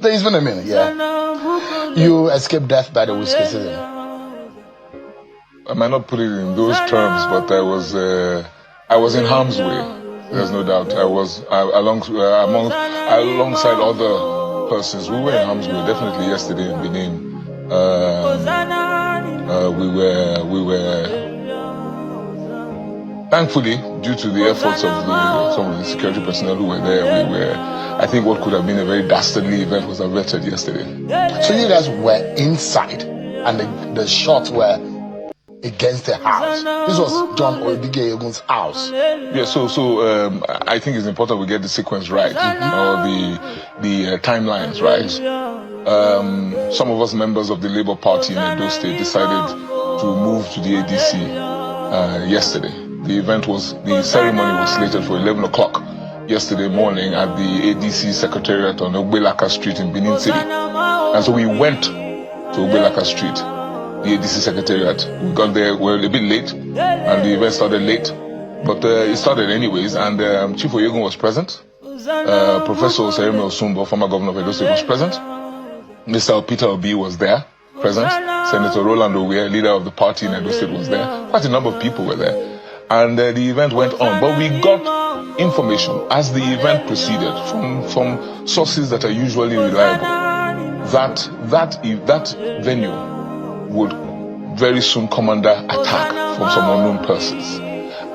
It's been a minute, yeah. You escaped death by the whiskey season. I might not put it in those terms, but I was in harm's way. There's no doubt. I was alongside other persons. We were in harm's way. Definitely yesterday in Benin. We were thankfully, due to the efforts of some of the security personnel who were there, I think what could have been a very dastardly event was averted yesterday. So you guys were inside, and the shots were against the house. This was John Odigie Oyegun's house. Yeah, so I think it's important we get the sequence right, or the timelines right. Some of us members of the Labour Party in Edo State decided to move to the ADC yesterday. The ceremony was slated for 11 o'clock yesterday morning at the ADC Secretariat on Ogbelaka Street in Benin City. And so we went to Ogbelaka Street, the ADC Secretariat. We got there, we were a bit late, and the event started late. But it started anyways, and Chief Oyegun was present. Professor Osireme Osumbo, former governor of Edo State, was present. Mr. Peter Obi was there, present. Senator Roland Owe, leader of the party in Edo State, was there. Quite a number of people were there. And the event went on. But we got information as the event proceeded from sources that are usually reliable that venue would very soon come under attack from some unknown persons.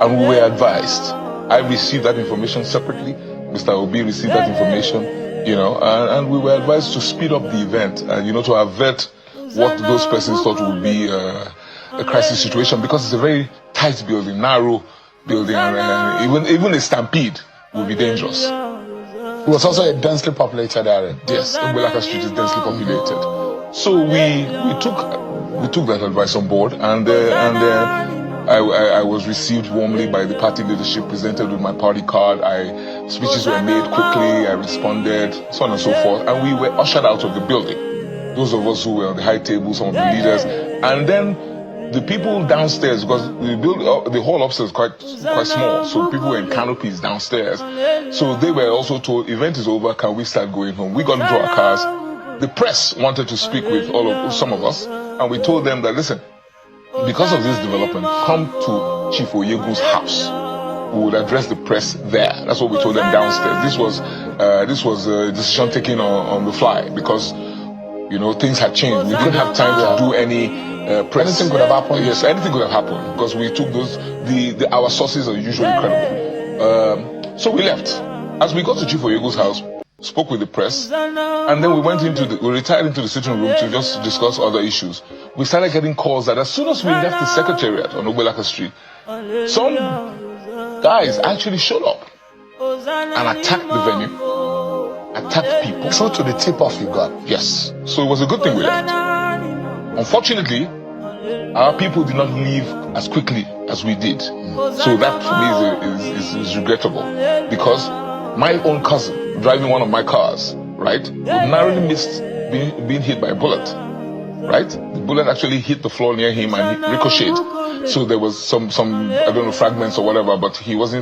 And we were advised. I received that information separately. Mr. Obi received that information, and we were advised to speed up the event and, to avert what those persons thought would be a crisis situation, because it's a very tight building, narrow building, and even a stampede would be dangerous. It was also a densely populated area. Yes, Ogbelaka Street is densely populated. So we took that advice on board, and I was received warmly by the party leadership, presented with my party card. Speeches were made quickly, I responded, so on and so forth, and we were ushered out of the building. Those of us who were on the high table, some of the leaders, and then the people downstairs, because the hall upstairs is quite small, so people were in canopies downstairs. So they were also told, event is over, can we start going home? We got into our cars. The press wanted to speak with some of us, and we told them that, listen, because of this development, come to Chief Oyegun's house. We would address the press there. That's what we told them downstairs. This was a decision taken on the fly, because things had changed. We didn't have time to do any press. Anything could have happened. Yes, anything could have happened, because we took our sources are usually credible. So we left. As we got to Chief Oyegun's house, spoke with the press, and then we retired into the sitting room to just discuss other issues. We started getting calls that as soon as we left the secretariat on Ogbelaka Street, some guys actually showed up and attacked the venue, attacked people. True to the tip-off you got. Yes. So it was a good thing we left. Unfortunately, our people did not leave as quickly as we did. So that for me is regrettable, because my own cousin, driving one of my cars, right, narrowly missed being hit by a bullet, right? The bullet actually hit the floor near him and he ricocheted. So there was some I don't know, fragments or whatever, but he's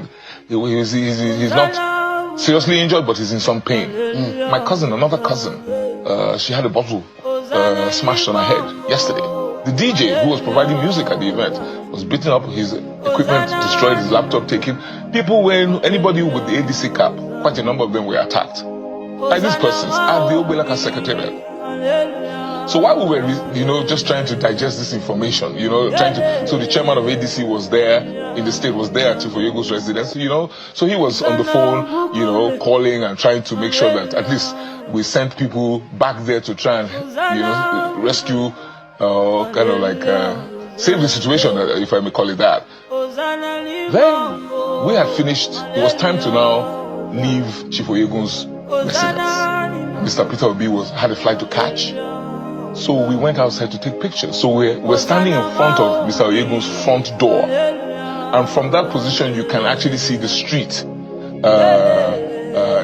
not seriously injured, but he's in some pain. My cousin, another cousin, she had a bottle smashed on her head yesterday. The DJ who was providing music at the event was beaten up, his equipment destroyed, his laptop taken. People wearing, anybody with the ADC cap, quite a number of them were attacked by these persons at the Ogbelaka Secretariat. So while we were, just trying to digest this information, so the chairman of ADC was there, in the state was there at Chief Oyegun's residence, so he was on the phone, calling and trying to make sure that at least we sent people back there to try and, rescue, save the situation, if I may call it that. Then we had finished. It was time to now leave Chief Oyegun's residence. Mr. Peter Obi had a flight to catch. So we went outside to take pictures. So we're standing in front of Mr. Oyegun's front door. And from that position, you can actually see the street.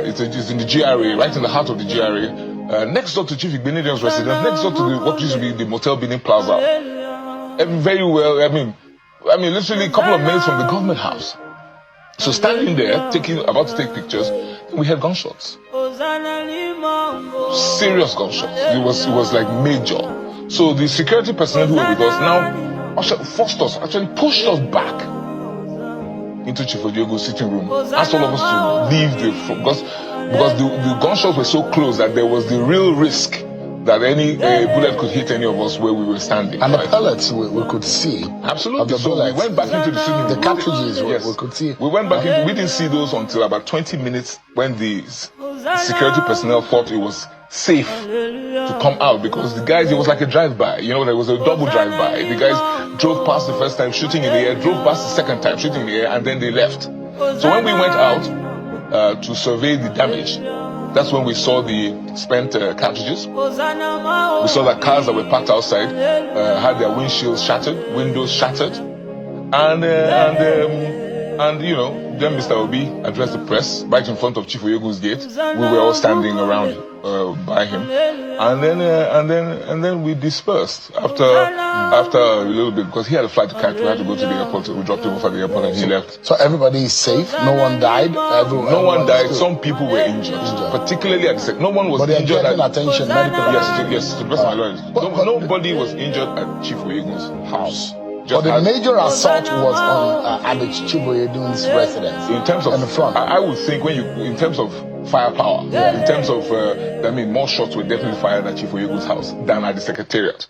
It's in the GRA, right in the heart of the GRA. Next door to Chief Igbenidian's residence, next door to what used to be the Motel Benin Plaza. Very well, literally a couple of minutes from the government house. So standing there, about to take pictures, we had gunshots. Serious gunshots. It was like major. So the security personnel who were with us now forced us, actually pushed us back into Chief Odigie Oyegun's sitting room, asked all of us to leave because the gunshots were so close that there was the real risk that any bullet could hit any of us where we were standing. And the pellets we could see. Absolutely. So we went back into the sitting room. The cartridges yes. we could see. We went back into, we didn't see those until about 20 minutes when the security personnel thought it was safe to come out, because the guys, it was like a drive-by. You know, there was a double drive-by. The guys drove past the first time shooting in the air, drove past the second time shooting in the air, and then they left. So when we went out to survey the damage, that's when we saw the spent cartridges. We saw that cars that were parked outside had their windshields shattered, windows shattered, and you know, then Mr. Obi addressed the press right in front of Chief Oyegun's gate. We were all standing around by him, and then we dispersed after a little bit, because he had a flight to catch. We had to go to the airport. We dropped him off at the airport and he left. So everybody is safe. No one died. No one died. Some people were injured, particularly at the second. No one was injured. But attention, medical. Yes, to the best of my knowledge. Nobody was injured at Chief Oyegun's house. But the major assault was on at the Chief Oyegun's residence. In terms of in the front, I would think in terms of firepower, in terms of more shots were definitely fired at Chief Oyegun's house than at the Secretariat.